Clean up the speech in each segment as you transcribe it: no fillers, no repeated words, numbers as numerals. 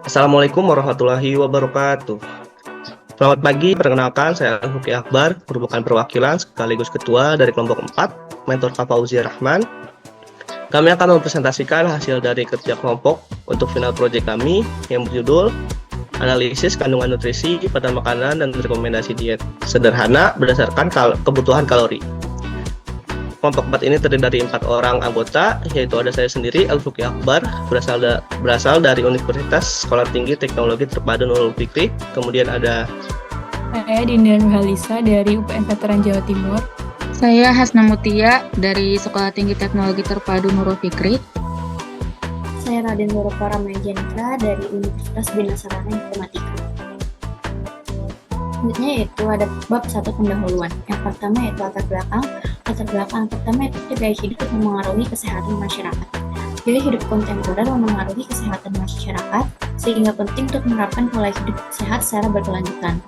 Assalamualaikum warahmatullahi wabarakatuh. Selamat pagi, perkenalkan saya Al-Huki Akbar, merupakan perwakilan sekaligus ketua dari kelompok 4, Mentor Kak Fauzia Rahman. Kami akan mempresentasikan hasil dari kerja kelompok untuk final project kami yang berjudul Analisis Kandungan Nutrisi pada Makanan dan Rekomendasi Diet Sederhana berdasarkan kebutuhan kalori. Kelompok 4 ini terdiri dari 4 orang anggota, yaitu ada saya sendiri, Al-Fuki Akbar, berasal dari Universitas Sekolah Tinggi Teknologi Terpadu Nurul Fikri. Kemudian ada saya Dinda Nurhalisa dari UPN Veteran Jawa Timur. Saya Hasna Mutia dari Sekolah Tinggi Teknologi Terpadu Nurul Fikri. Saya Raden Nurupara Majentra dari Universitas Bina Sarana Informatika. Selanjutnya yaitu ada bab 1 pendahuluan. Yang pertama yaitu latar belakang. Latar belakang pertama itu gaya hidup yang mempengaruhi kesehatan masyarakat. Gaya hidup kontemporer mempengaruhi kesehatan masyarakat, sehingga penting untuk menerapkan pola hidup sehat secara berkelanjutan.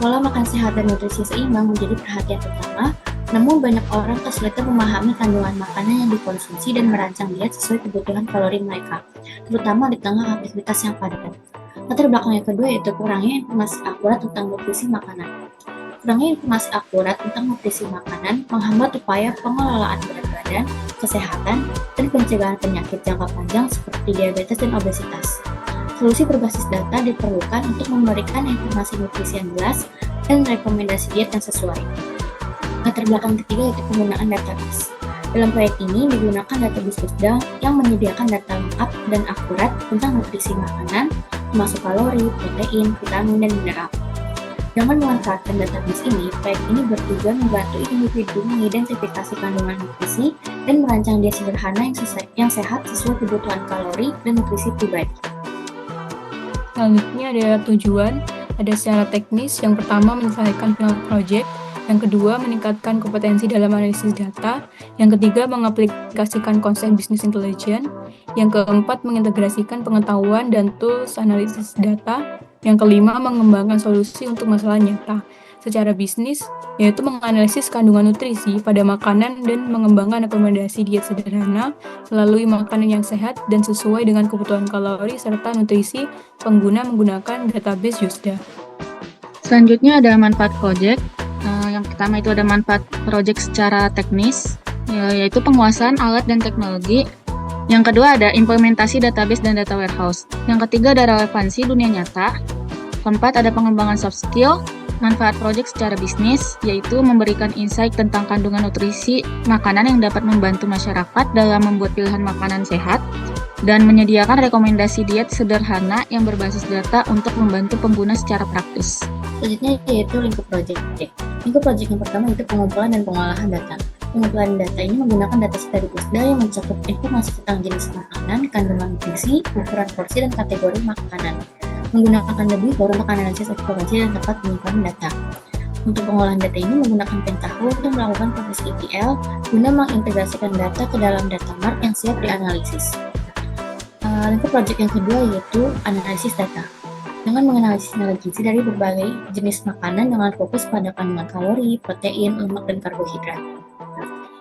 Pola makan sehat dan nutrisi seimbang menjadi perhatian utama, namun banyak orang kesulitan memahami kandungan makanan yang dikonsumsi dan merancang diet sesuai kebutuhan kalori mereka, terutama di tengah aktivitas yang padat. Latar belakang yang kedua yaitu kurangnya informasi akurat tentang nutrisi makanan. Kurangnya informasi akurat tentang nutrisi makanan menghambat upaya pengelolaan berat badan, kesehatan, dan pencegahan penyakit jangka panjang seperti diabetes dan obesitas. Solusi berbasis data diperlukan untuk memberikan informasi nutrisi yang jelas dan rekomendasi diet yang sesuai. Latar belakang ketiga yaitu penggunaan database. Dalam proyek ini digunakan database USDA yang menyediakan data lengkap dan akurat tentang nutrisi makanan, termasuk kalori, protein, vitamin, dan mineral. Dengan memanfaatkan database ini, proyek ini bertujuan membantu individu mengidentifikasi kandungan nutrisi dan merancang diet sederhana yang sehat sesuai kebutuhan kalori dan nutrisi pribadi. Selanjutnya ada tujuan, ada secara teknis. Yang pertama menyelesaikan final project, yang kedua meningkatkan kompetensi dalam analisis data, yang ketiga mengaplikasikan konsep bisnis intelligence, yang keempat mengintegrasikan pengetahuan dan tools analisis data, yang kelima mengembangkan solusi untuk masalah nyata. Secara bisnis, yaitu menganalisis kandungan nutrisi pada makanan dan mengembangkan rekomendasi diet sederhana melalui makanan yang sehat dan sesuai dengan kebutuhan kalori serta nutrisi pengguna menggunakan database USDA. Selanjutnya ada manfaat project. Yang pertama itu ada manfaat project secara teknis, yaitu penguasaan alat dan teknologi. Yang kedua ada implementasi database dan data warehouse. Yang ketiga ada relevansi dunia nyata. Keempat ada pengembangan soft skill. Manfaat project secara bisnis, yaitu memberikan insight tentang kandungan nutrisi makanan yang dapat membantu masyarakat dalam membuat pilihan makanan sehat, dan menyediakan rekomendasi diet sederhana yang berbasis data untuk membantu pengguna secara praktis. Selanjutnya yaitu lingkup project. Lingkup project yang pertama itu pengumpulan dan pengolahan data. Pengumpulan data ini menggunakan data dari USDA yang mencakup informasi tentang jenis makanan, kandungan nutrisi, ukuran porsi, dan kategori makanan. Menggunakan lebih baru untuk analisis eksplorasi dan tepat penyimpanan data. Untuk pengolahan data ini menggunakan Pentaho untuk melakukan proses ETL guna mengintegrasikan data ke dalam data mart yang siap dianalisis. Lingkup project yang kedua yaitu analisis data. Dengan menganalisis nilai gizi dari berbagai jenis makanan dengan fokus pada kandungan kalori, protein, lemak, dan karbohidrat.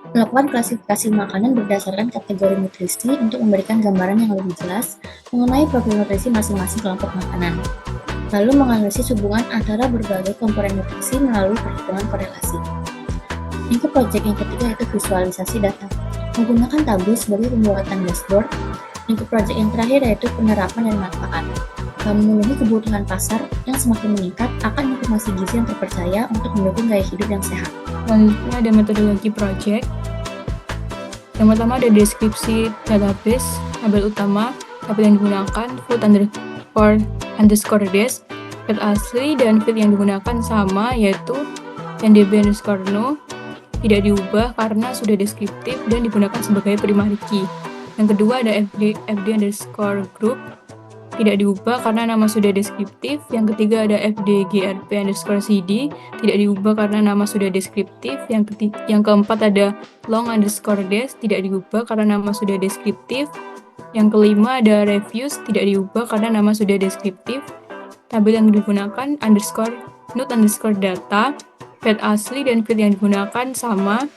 Melakukan klasifikasi makanan berdasarkan kategori nutrisi untuk memberikan gambaran yang lebih jelas mengenai profil nutrisi masing-masing kelompok makanan. Lalu menganalisis hubungan antara berbagai komponen nutrisi melalui perhitungan korelasi. Lingkup project yang ketiga yaitu visualisasi data. Menggunakan tabel sebagai pembuatan dashboard. Lingkup project yang terakhir yaitu penerapan dan manfaat. Memenuhi kebutuhan pasar yang semakin meningkat akan informasi gizi yang terpercaya untuk mendukung gaya hidup yang sehat. Selanjutnya ada metodologi project. Yang pertama ada deskripsi database, tabel utama, tabel yang digunakan, food underscore des, field asli dan field yang digunakan sama yaitu ndb_no, tidak diubah karena sudah deskriptif dan digunakan sebagai primary key. Yang kedua ada fd_group, tidak diubah karena nama sudah deskriptif. Yang ketiga ada fdgrp_cd, tidak diubah karena nama sudah deskriptif. Yang keempat ada long_des, tidak diubah karena nama sudah deskriptif. Yang kelima ada reviews, tidak diubah karena nama sudah deskriptif. Tabel yang digunakan nut_data, field asli dan field yang digunakan sama,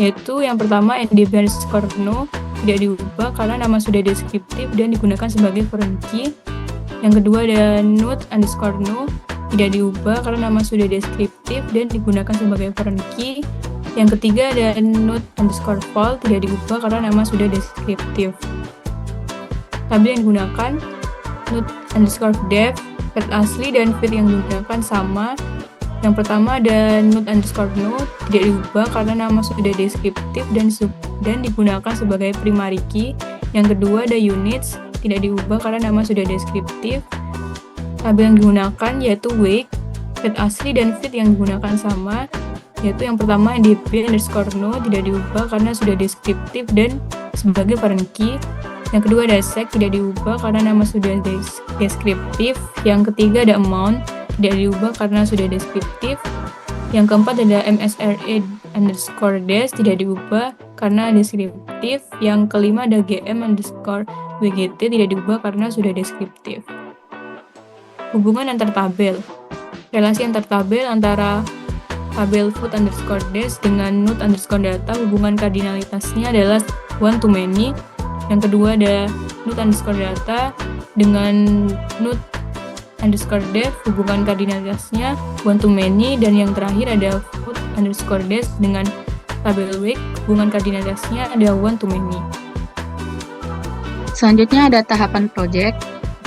yaitu yang pertama ndb_no, tidak diubah karena nama sudah deskriptif dan digunakan sebagai foreign key. Yang kedua ada node_new, tidak diubah karena nama sudah deskriptif dan digunakan sebagai foreign key. Yang ketiga ada node_val, tidak diubah karena nama sudah deskriptif. Tabel yang digunakan node_def, field asli dan field yang digunakan sama. Yang pertama ada node_new, tidak diubah karena nama sudah deskriptif dan digunakan sebagai primary key. Yang kedua ada units, tidak diubah karena nama sudah deskriptif. Tabel yang digunakan yaitu wake, field asli dan field yang digunakan sama, yaitu yang pertama db_new, tidak diubah karena sudah deskriptif dan sebagai foreign key. Yang kedua ada sec, tidak diubah karena nama sudah deskriptif. Yang ketiga ada amount, tidak diubah karena sudah deskriptif. Yang keempat ada msra_des, tidak diubah karena deskriptif. Yang kelima ada gm_wgt, tidak diubah karena sudah deskriptif. Hubungan antar tabel. Relasi antar tabel antara tabel food_des dengan node_data, hubungan kardinalitasnya adalah one to many. Yang kedua ada node_data dengan node_def, hubungan kardinalitasnya one to many. Dan yang terakhir ada food_des dengan tabel wake, hubungan kardinalitasnya ada one to many. Selanjutnya ada tahapan project.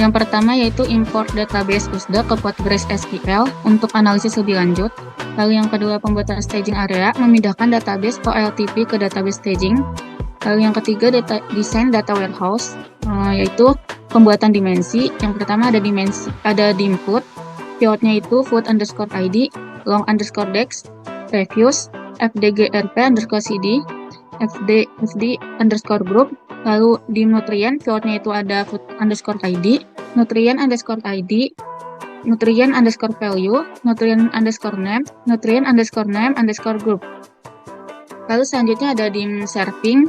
Yang pertama yaitu import database USDA ke PostgreSQL untuk analisis lebih lanjut. Lalu yang kedua pembuatan staging area, memindahkan database OLTP ke database staging. Lalu yang ketiga desain data warehouse, yaitu pembuatan dimensi. Yang pertama ada di input, keywordnya itu food_id, long_dex, reviews, fdgrp_cd, fd_group. Lalu di nutrien, keywordnya itu ada food_id, nutrien_id, nutrien_value, nutrien_name, nutrien_name_group. Lalu selanjutnya ada di serving,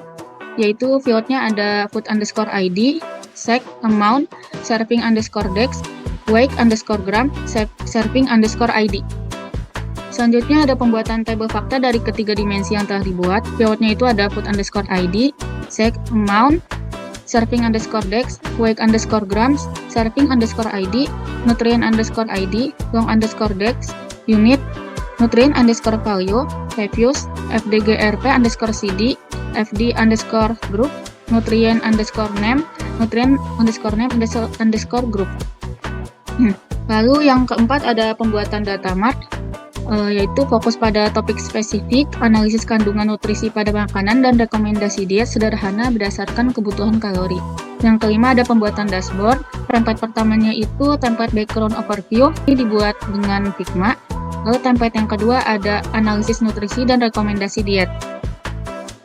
yaitu keywordnya ada food_id, sec, amount, serving_dex, wake_gram, serving_id. Selanjutnya ada pembuatan tabel fakta dari ketiga dimensi yang telah dibuat. Keywordnya itu ada food_id, sec, amount, serving_dex, wake_gram, serving_id, nutrien_id, long_dex, unit, nutrien_value, reviews, fdgrp_cd, fd_group, nutrien_name, nutrien_name_group. Lalu yang keempat ada pembuatan data mart, yaitu fokus pada topik spesifik, analisis kandungan nutrisi pada makanan, dan rekomendasi diet sederhana berdasarkan kebutuhan kalori. Yang kelima ada pembuatan dashboard. Template pertamanya itu template background overview, ini dibuat dengan Figma. Lalu template yang kedua ada analisis nutrisi dan rekomendasi diet.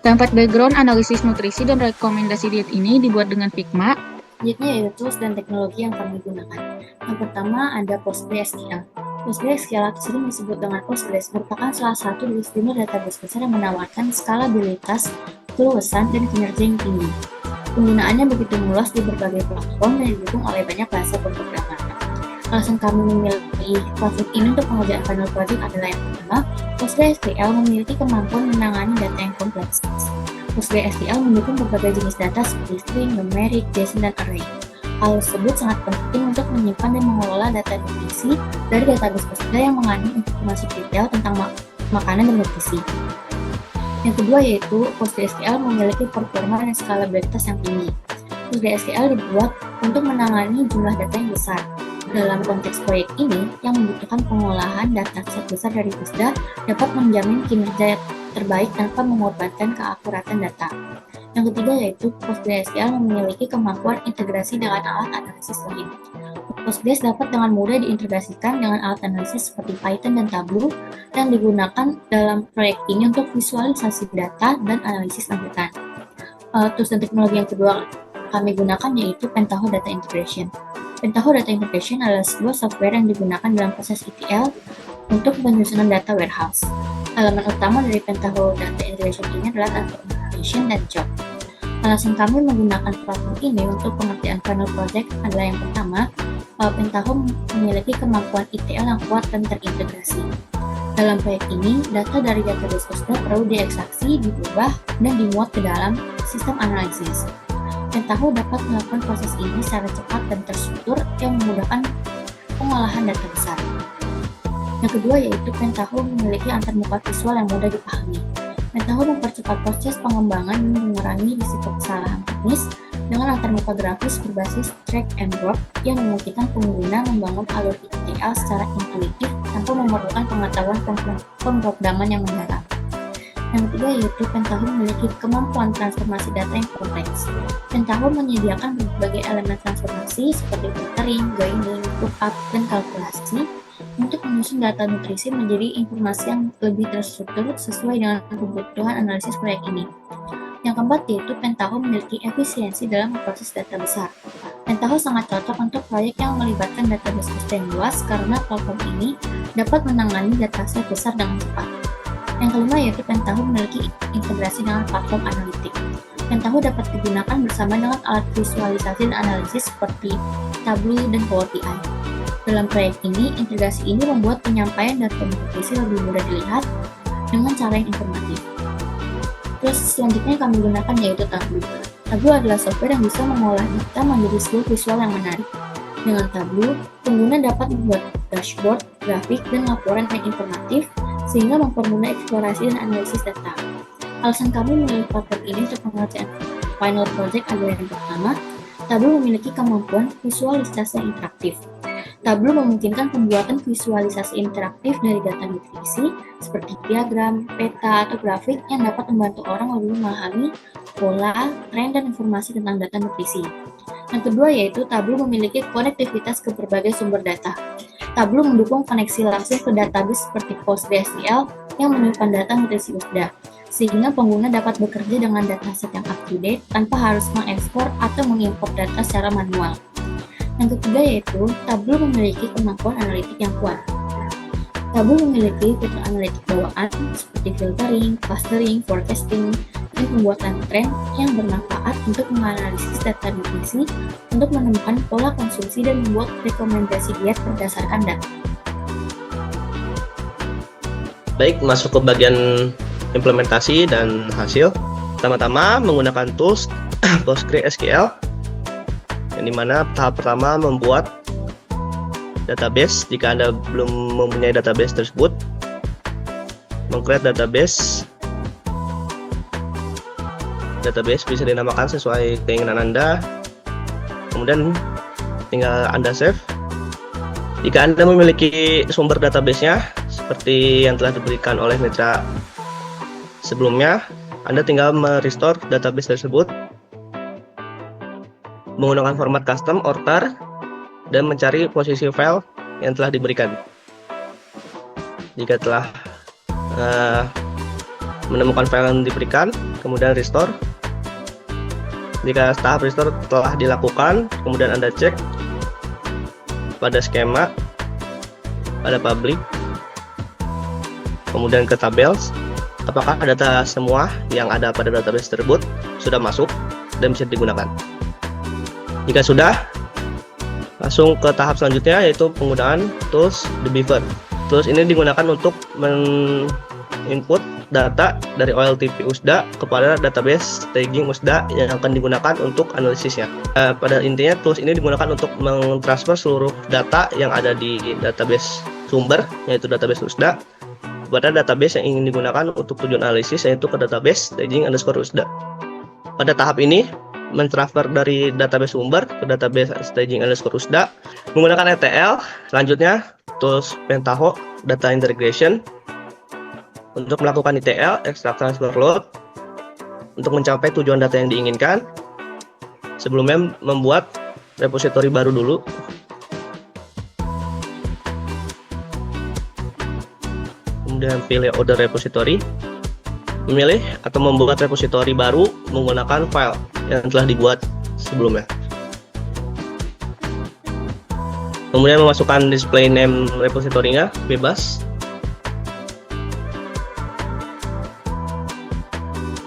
Template background analisis nutrisi dan rekomendasi diet ini dibuat dengan Figma. Selanjutnya yaitu tools dan teknologi yang kami gunakan. Yang pertama ada PostgreSQL. PostgreSQL atau sering disebut dengan Postgres merupakan salah satu dari sejumlah database besar yang menawarkan skalabilitas, keluasan, dan kinerja yang tinggi. Penggunaannya begitu luas di berbagai platform dan didukung oleh banyak bahasa pemrograman. Alasan kami memilih platform ini untuk pengerjaan final project adalah yang pertama, PostgreSQL memiliki kemampuan menangani data yang kompleks. PostgreSQL mendukung berbagai jenis data seperti string, numeric, JSON, dan array. Hal tersebut sangat penting untuk menyimpan dan mengelola data nutrisi dari database Postgres yang mengandung informasi detail tentang makanan dan nutrisi. Yang kedua yaitu PostgreSQL memiliki performa dan skalabilitas yang tinggi. PostgreSQL dibuat untuk menangani jumlah data yang besar. Dalam konteks proyek ini, yang membutuhkan pengolahan data set besar dari Postgres dapat menjamin kinerja terbaik tanpa mengorbankan keakuratan data. Yang ketiga yaitu PostgreSQL memiliki kemampuan integrasi dengan alat analisis lain. Postgres dapat dengan mudah diintegrasikan dengan alat analisis seperti Python dan Tableau yang digunakan dalam proyek ini untuk visualisasi data dan analisis lanjutan. Tools dan teknologi yang kedua kami gunakan yaitu Pentaho Data Integration. Pentaho Data Integration adalah sebuah software yang digunakan dalam proses ETL untuk penyusunan data warehouse. Elemen utama dari Pentaho Data Integration ini adalah transformation dan job. Alasan kami menggunakan platform ini untuk pengerjaan final project adalah yang pertama, Pentaho memiliki kemampuan ETL yang kuat dan terintegrasi. Dalam proyek ini, data dari database Postgres perlu diekstraksi, diubah, dan dimuat ke dalam sistem analisis. Pentaho dapat melakukan proses ini secara cepat dan terstruktur yang memudahkan pengolahan data besar. Yang kedua yaitu Pentaho memiliki antarmuka visual yang mudah dipahami. Pentaho mempercepat proses pengembangan dan mengurangi risiko kesalahan teknis dengan antarmuka grafis berbasis drag and drop yang memungkinkan pengguna membangun alur ETL secara intuitif tanpa memerlukan pengetahuan pemrograman yang mendalam. Yang ketiga yaitu Pentaho memiliki kemampuan transformasi data yang kompleks. Pentaho menyediakan berbagai elemen transformasi seperti filtering, joining, lookup, dan kalkulasi untuk menyusun data nutrisi menjadi informasi yang lebih terstruktur sesuai dengan kebutuhan analisis proyek ini. Yang keempat yaitu Pentaho memiliki efisiensi dalam memproses data besar. Pentaho sangat cocok untuk proyek yang melibatkan database yang luas karena platform ini dapat menangani dataset besar dengan cepat. Yang kelima yaitu Pentaho memiliki integrasi dengan platform analitik. Pentaho dapat digunakan bersama dengan alat visualisasi dan analisis seperti Tableau dan Power BI. Dalam proyek ini, integrasi ini membuat penyampaian data nutrisi lebih mudah dilihat dengan cara yang informatif. Terus selanjutnya yang kami gunakan yaitu Tableau. Tableau adalah software yang bisa mengolah data menjadi sebuah visual yang menarik. Dengan Tableau, pengguna dapat membuat dashboard, grafik, dan laporan yang informatif sehingga mempermudah eksplorasi dan analisis data. Alasan kami memilih platform ini untuk pengerjaan final project adalah yang pertama, Tableau memiliki kemampuan visualisasi yang interaktif. Tableau memungkinkan pembuatan visualisasi interaktif dari data nutrisi seperti diagram, peta, atau grafik yang dapat membantu orang lebih memahami pola, tren, dan informasi tentang data nutrisi. Yang kedua yaitu Tableau memiliki konektivitas ke berbagai sumber data. Tableau mendukung koneksi langsung ke database seperti PostgreSQL yang menyimpan data nutrisi USDA, sehingga pengguna dapat bekerja dengan dataset yang up-to-date tanpa harus mengekspor atau mengimport data secara manual. Yang ketiga yaitu Tableau memiliki kemampuan analitik yang kuat. Tableau memiliki fitur analitik bawaan seperti filtering, clustering, forecasting, dan pembuatan tren yang bermanfaat untuk menganalisis data nutrisi untuk menemukan pola konsumsi dan membuat rekomendasi diet berdasarkan data. Baik, masuk ke bagian implementasi dan hasil. Pertama-tama menggunakan tools PostgreSQL, yang dimana tahap pertama membuat database. Jika Anda belum mempunyai database tersebut, meng-create database bisa dinamakan sesuai keinginan Anda, kemudian tinggal Anda save. Jika Anda memiliki sumber database-nya seperti yang telah diberikan oleh mitra sebelumnya, Anda tinggal merestore database tersebut menggunakan format custom or tar dan mencari posisi file yang telah diberikan. Jika telah menemukan file yang diberikan, kemudian restore. Jika tahap restore telah dilakukan, kemudian Anda cek pada skema, pada public, kemudian ke tables, apakah data semua yang ada pada database tersebut sudah masuk dan bisa digunakan. Jika sudah, langsung ke tahap selanjutnya yaitu penggunaan tools The Beaver. Tools ini digunakan untuk men-input data dari OLTP USDA kepada database staging USDA yang akan digunakan untuk analisisnya. Pada intinya tools ini digunakan untuk mentransfer seluruh data yang ada di database sumber, yaitu database USDA, kepada database yang ingin digunakan untuk tujuan analisis, yaitu ke database staging_USDA. Pada tahap ini, mentransfer dari database sumber ke database staging_USDA menggunakan ETL. Selanjutnya tools Pentaho Data Integration untuk melakukan ETL, extract, transfer, load, untuk mencapai tujuan data yang diinginkan. Sebelumnya membuat repository baru dulu. Kemudian pilih order repository, memilih atau membuat repository baru menggunakan file yang telah dibuat sebelumnya. Kemudian memasukkan display name repository-nya bebas.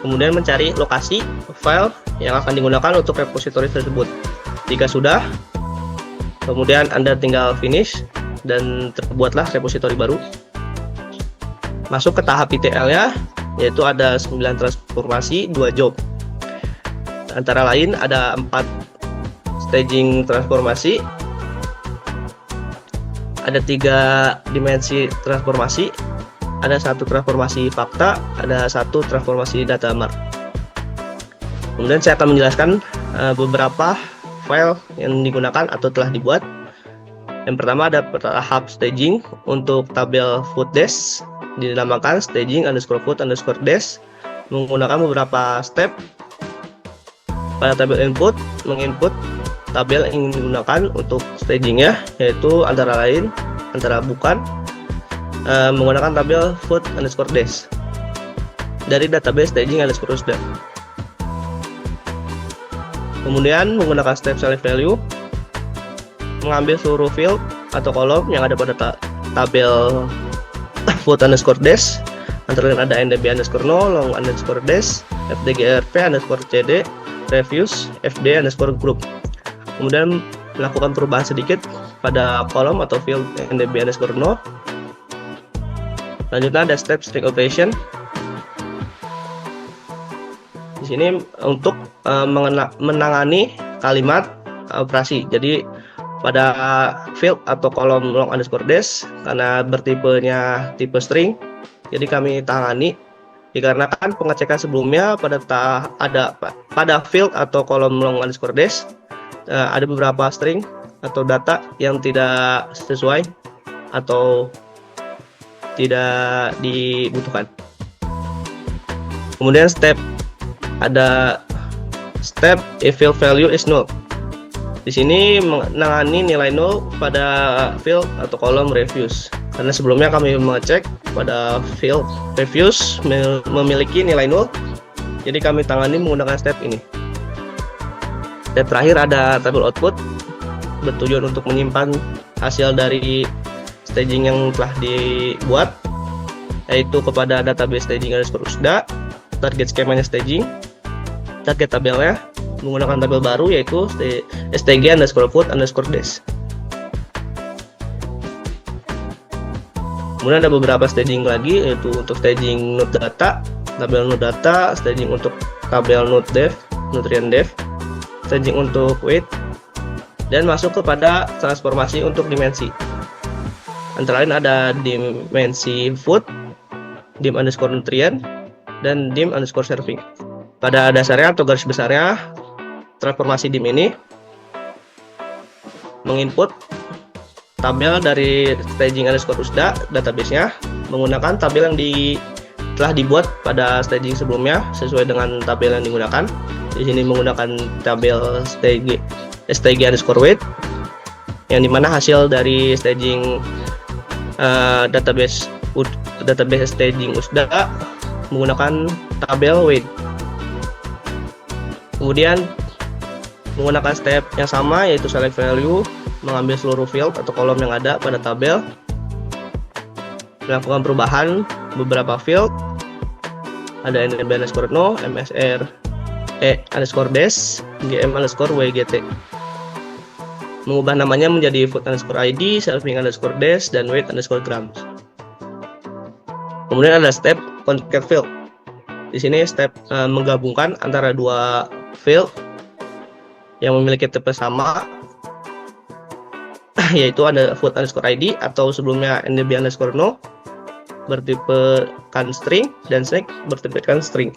Kemudian mencari lokasi file yang akan digunakan untuk repository tersebut. Jika sudah, kemudian Anda tinggal finish dan terbuatlah repository baru. Masuk ke tahap ETL-nya, yaitu ada 9 transformasi, 2 job. Antara lain ada 4 staging transformasi, ada 3 dimensi transformasi, ada 1 transformasi fakta, ada 1 transformasi data mark. Kemudian saya akan menjelaskan beberapa file yang digunakan atau telah dibuat. Yang pertama ada tahap staging untuk tabel food dash, dinamakan staging_food_dash, menggunakan beberapa step. Pada tabel input, menginput tabel yang ingin digunakan untuk stagingnya, yaitu antara bukan menggunakan tabel food_dash dari database staging_usda. Kemudian menggunakan step select value, mengambil seluruh field atau kolom yang ada pada tabel food_dash, antara lain ada ndb_no, long_dash, fdgrp_cd, reviews, fd_group. Kemudian melakukan perubahan sedikit pada kolom atau field ndb_no. Selanjutnya ada step string operation. Di sini untuk menangani kalimat operasi. Jadi pada field atau kolom long_dash, karena bertipenya tipe string, jadi kami tangani dikarenakan pengecekan sebelumnya pada field atau kolom long_dash ada beberapa string atau data yang tidak sesuai atau tidak dibutuhkan. Kemudian ada step if field value is null. Di sini menangani nilai null pada field atau kolom reviews, karena sebelumnya kami mengecek pada field reviews memiliki nilai null, jadi kami tangani menggunakan step ini. Step terakhir ada tabel output, bertujuan untuk menyimpan hasil dari staging yang telah dibuat, yaitu kepada database staging_usda, target skemanya staging, target tabelnya menggunakan tabel baru yaitu stg_food_dash. Kemudian ada beberapa staging lagi, yaitu untuk staging node data, tabel node data, staging untuk tabel node def, nutrient def, staging untuk weight, dan masuk kepada transformasi untuk dimensi. Antara lain ada dimensi food, dim_nutrient, dan dim_serving. Pada dasarnya atau garis besarnya, transformasi dim ini menginput tabel dari staging_usda database-nya menggunakan tabel yang telah dibuat pada staging sebelumnya sesuai dengan tabel yang digunakan. Di sini menggunakan tabel stg_weight, yang dimana hasil dari staging database staging usda menggunakan tabel weight. Kemudian menggunakan step yang sama, yaitu select value, mengambil seluruh field atau kolom yang ada pada tabel, melakukan perubahan beberapa field, ada ndb_no, msr_dash, gm_wgt, mengubah namanya menjadi food_id, serving_dash, dan weight_grams. Kemudian ada step concat field. Di sini step menggabungkan antara dua field yang memiliki tipe sama, yaitu ada food_id atau sebelumnya ndb_no bertipekan string dan snack bertipekan string.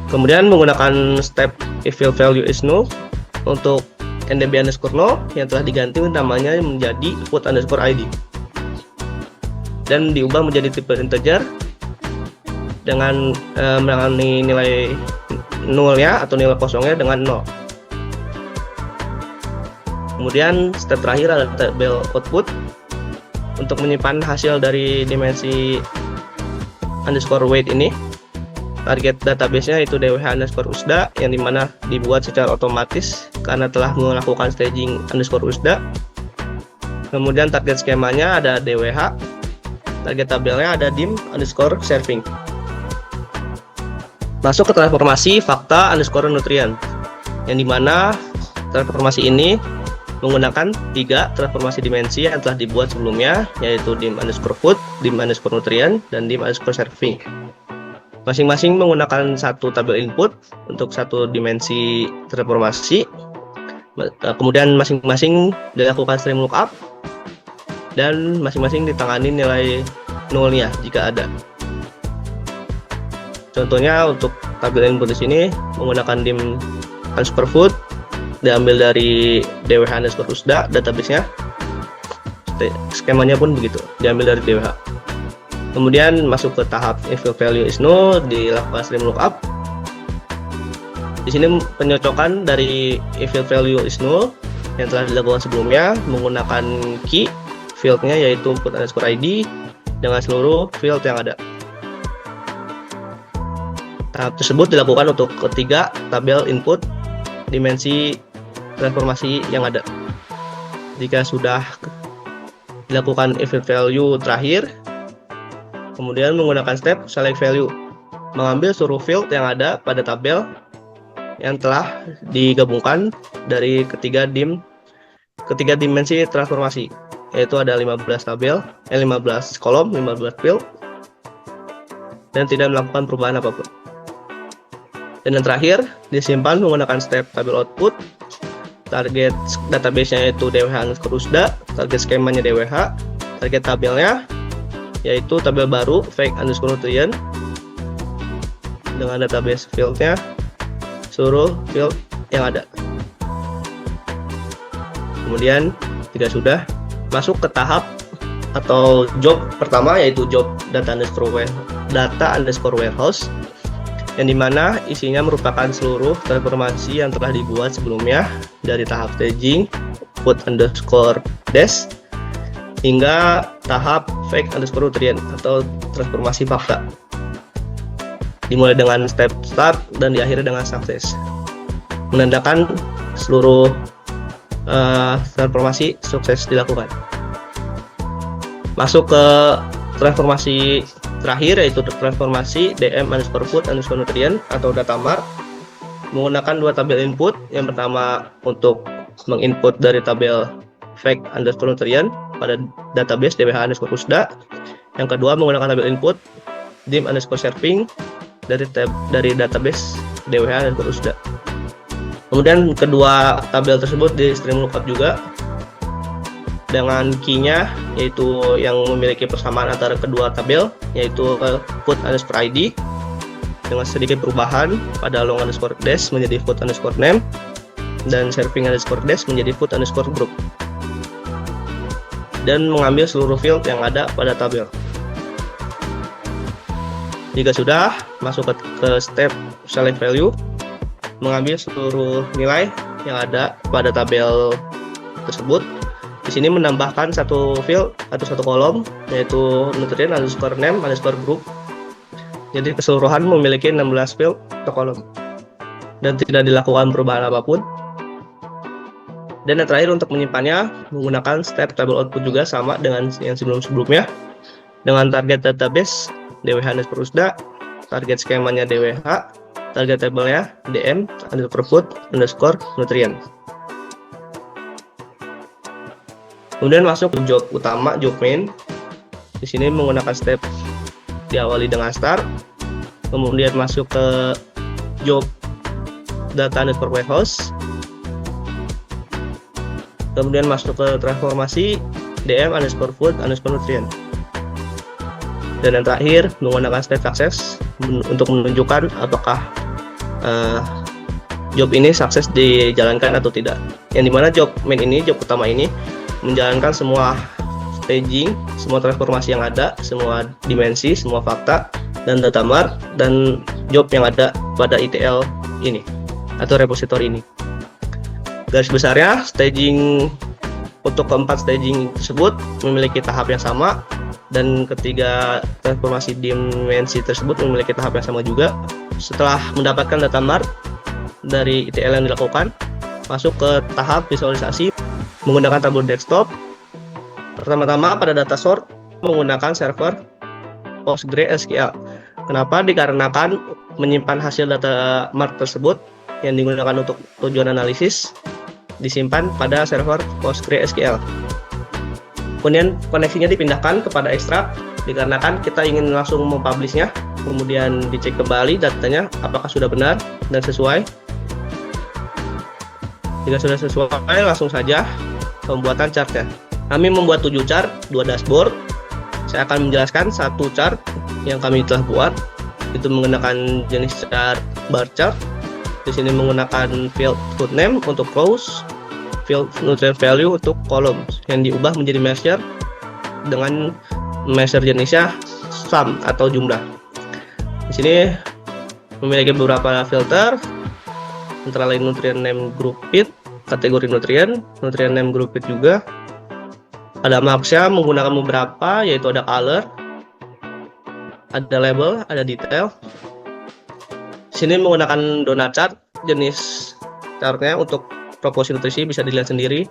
Kemudian menggunakan step if field value is null untuk ndb_no yang telah diganti namanya menjadi food_id dan diubah menjadi tipe integer dengan menangani nilai nolnya atau nilai kosongnya dengan 0. Kemudian step terakhir adalah tabel output untuk menyimpan hasil dari dimensi _weight ini. Target database-nya itu dwh_usda yang dimana dibuat secara otomatis karena telah melakukan staging_usda. Kemudian target skemanya ada dwh, target tabelnya ada dim_serving. Masuk ke transformasi fakta_nutrient, yang dimana transformasi ini menggunakan 3 transformasi dimensi yang telah dibuat sebelumnya, yaitu dim_food, dim_nutrient, dan dim_serving. Masing-masing menggunakan satu tabel input untuk satu dimensi transformasi. Kemudian masing-masing dilakukan stream lookup dan masing-masing ditangani nilai nolnya jika ada. Contohnya untuk tabel input di sini menggunakan dim underscore food, diambil dari dwh underscore usda database-nya. Skemanya pun begitu, diambil dari dwh. Kemudian masuk ke tahap infill value is null, dilakukan stream lookup. Di sini penyocokan dari infill value is null yang telah dilakukan sebelumnya menggunakan key fieldnya yaitu put underscore id dengan seluruh field yang ada. Tahap tersebut dilakukan untuk ketiga tabel input dimensi transformasi yang ada. Jika sudah dilakukan infill value terakhir, kemudian menggunakan step select value, mengambil seluruh field yang ada pada tabel yang telah digabungkan dari ketiga dimensi transformasi, yaitu ada 15 kolom, 15 field, dan tidak melakukan perubahan apapun. Dan yang terakhir, disimpan menggunakan step tabel output, target database-nya yaitu dwh underscore usda, target skemanya dwh, target tabelnya yaitu tabel baru fake underscore nutrient dengan database fieldnya seluruh field yang ada. Kemudian jika sudah masuk ke tahap atau job pertama yaitu job data underscore warehouse, yang dimana isinya merupakan seluruh transformasi yang telah dibuat sebelumnya dari tahap staging put underscore dash hingga tahap fake underscore nutrient atau transformasi fakta, dimulai dengan step start dan diakhiri dengan sukses, menandakan seluruh transformasi sukses dilakukan. Masuk ke transformasi terakhir yaitu transformasi dm underscore put underscore nutrient atau data mart, menggunakan dua tabel input. Yang pertama untuk menginput dari tabel fake underscore nutrient pada database dwh underscore usda. Yang kedua menggunakan tabel input dim underscore serving dari database dwh underscore usda. Kemudian kedua tabel tersebut di stream lookup juga dengan key-nya yaitu yang memiliki persamaan antara kedua tabel yaitu put underscore id dengan sedikit perubahan pada long underscore dash menjadi put underscore name dan serving underscore dash menjadi put underscore group, dan mengambil seluruh field yang ada pada tabel. Jika sudah masuk ke step select value, mengambil seluruh nilai yang ada pada tabel tersebut. Di sini menambahkan satu field atau satu kolom yaitu nutrient underscore name underscore group. Jadi keseluruhan memiliki 16 field atau kolom dan tidak dilakukan perubahan apapun. Dan yang terakhir untuk menyimpannya menggunakan step table output juga sama dengan yang sebelumnya dengan target database dwh underscore usda, target skemanya dwh, target tabelnya dm underscore put underscore nutrient. Kemudian masuk ke job utama, job main. Di sini menggunakan step diawali dengan start, kemudian masuk ke job data underscore warehouse, kemudian masuk ke transformasi dm underscore food underscore nutrient, dan yang terakhir menggunakan step sukses untuk menunjukkan apakah job ini sukses dijalankan atau tidak. Yang dimana job main ini, job utama ini menjalankan semua staging, semua transformasi yang ada, semua dimensi, semua fakta dan data mart dan job yang ada pada ETL ini atau repositori ini. Garis besarnya, staging untuk keempat staging tersebut memiliki tahap yang sama dan ketiga transformasi dimensi tersebut memiliki tahap yang sama juga. Setelah mendapatkan data mart dari ETL yang dilakukan, masuk ke tahap visualisasi menggunakan tabel desktop. Pertama-tama pada data sort menggunakan server PostgreSQL. Kenapa? Dikarenakan menyimpan hasil data mart tersebut yang digunakan untuk tujuan analisis disimpan pada server PostgreSQL. Kemudian koneksinya dipindahkan kepada extract dikarenakan kita ingin langsung mempublishnya kemudian dicek kembali datanya apakah sudah benar dan sesuai. Jika sudah sesuai, langsung saja pembuatan chartnya. Kami membuat 7 chart, 2 dashboard. Saya akan menjelaskan satu chart yang kami telah buat, itu menggunakan jenis chart bar chart. Di sini menggunakan field food name untuk rows, field nutrient value untuk columns yang diubah menjadi measure dengan measure jenisnya sum atau jumlah. Di sini memiliki beberapa filter, antara lain nutrient name group it, kategori nutrien name group it juga. Ada marksnya menggunakan beberapa, yaitu ada color, ada label, ada detail. Di sini menggunakan donut chart, jenis chartnya untuk proporsi nutrisi bisa dilihat sendiri.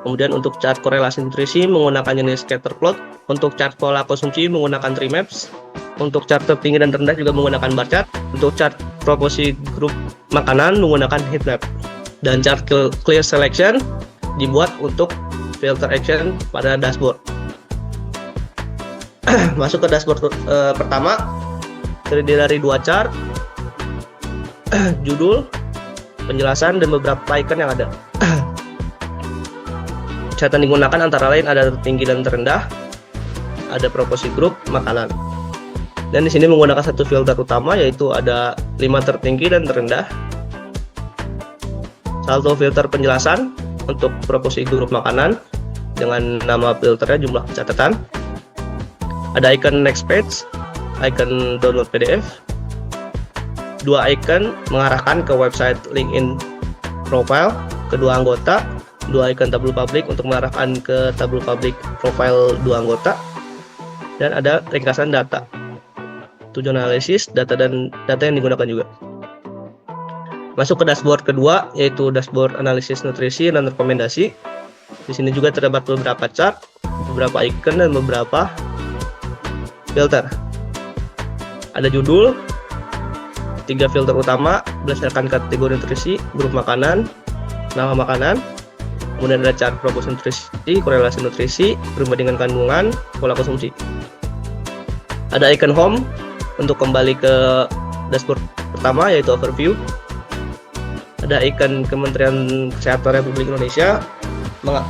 Kemudian untuk chart korelasi nutrisi menggunakan jenis scatter plot, untuk chart pola konsumsi menggunakan tree maps, untuk chart tertinggi dan terendah juga menggunakan bar chart, untuk chart proporsi grup makanan menggunakan heat map, dan chart clear selection dibuat untuk filter action pada dashboard. Masuk ke dashboard pertama, terdiri dari 2 chart, judul, penjelasan, dan beberapa icon yang ada. Chart yang digunakan antara lain ada tertinggi dan terendah, ada proporsi grup makanan. Dan di sini menggunakan satu filter utama, yaitu ada 5 tertinggi dan terendah. Satu filter penjelasan untuk proporsi grup makanan dengan nama filternya jumlah catatan. Ada icon next page, icon download PDF, 2 icon mengarahkan ke website LinkedIn profile kedua anggota, 2 icon tabel publik untuk mengarahkan ke tabel publik profile 2 anggota, dan ada ringkasan data, tujuan analisis, data yang digunakan juga. Masuk ke dashboard kedua, yaitu dashboard analisis nutrisi dan rekomendasi. Di sini juga terdapat beberapa chart, beberapa icon, dan beberapa filter. Ada judul, 3 filter utama berdasarkan kategori nutrisi, grup makanan, nama makanan. Kemudian ada chart proporsi nutrisi, korelasi nutrisi, perbandingan kandungan, pola konsumsi. Ada icon home untuk kembali ke dashboard pertama, yaitu overview. Ada icon Kementerian Kesehatan Republik Indonesia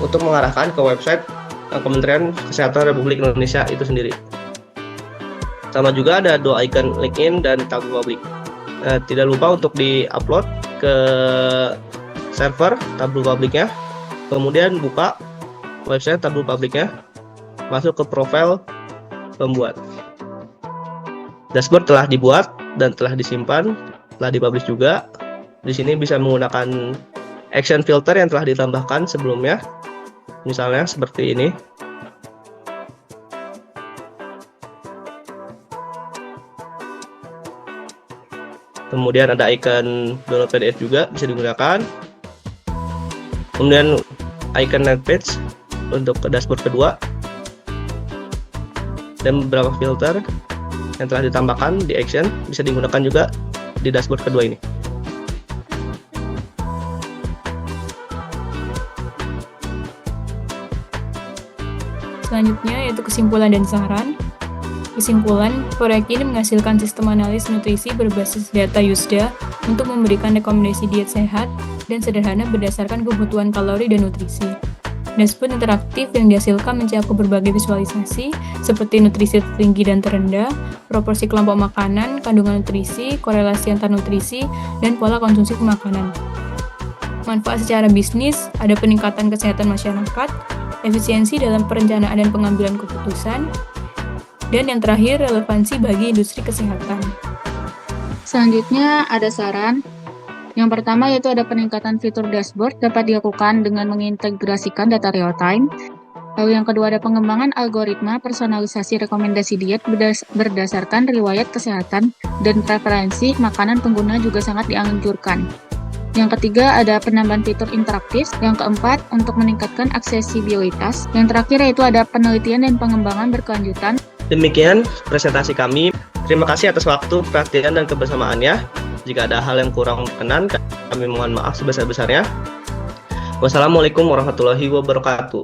untuk mengarahkan ke website Kementerian Kesehatan Republik Indonesia itu sendiri. Sama juga ada 2 icon LinkedIn dan tabel publik. Tidak lupa untuk di-upload ke server tabel publiknya. Kemudian buka website tabel publiknya, masuk ke profil pembuat. Dashboard telah dibuat dan telah disimpan, telah dipublish juga. Di sini bisa menggunakan action filter yang telah ditambahkan sebelumnya, misalnya seperti ini. Kemudian ada icon download PDF juga bisa digunakan. Kemudian icon net page untuk ke dashboard kedua, dan beberapa filter yang telah ditambahkan di action bisa digunakan juga di dashboard kedua ini. Selanjutnya yaitu kesimpulan dan saran. Kesimpulan, proyek ini menghasilkan sistem analis nutrisi berbasis data USDA untuk memberikan rekomendasi diet sehat dan sederhana berdasarkan kebutuhan kalori dan nutrisi. Dashboard interaktif yang dihasilkan mencakup berbagai visualisasi seperti nutrisi tertinggi dan terendah, proporsi kelompok makanan, kandungan nutrisi, korelasi antar nutrisi, dan pola konsumsi makanan. Manfaat secara bisnis, ada peningkatan kesehatan masyarakat, efisiensi dalam perencanaan dan pengambilan keputusan, dan yang terakhir relevansi bagi industri kesehatan. Selanjutnya ada saran. Yang pertama yaitu ada peningkatan fitur dashboard dapat dilakukan dengan mengintegrasikan data real time. Lalu yang kedua ada pengembangan algoritma personalisasi rekomendasi diet berdasarkan riwayat kesehatan dan preferensi makanan pengguna juga sangat dianjurkan. Yang ketiga ada penambahan fitur interaktif. Yang keempat untuk meningkatkan aksesibilitas. Yang terakhir yaitu ada penelitian dan pengembangan berkelanjutan. Demikian presentasi kami. Terima kasih atas waktu, perhatian, dan kebersamaannya. Jika ada hal yang kurang berkenan, kami mohon maaf sebesar-besarnya. Wassalamualaikum warahmatullahi wabarakatuh.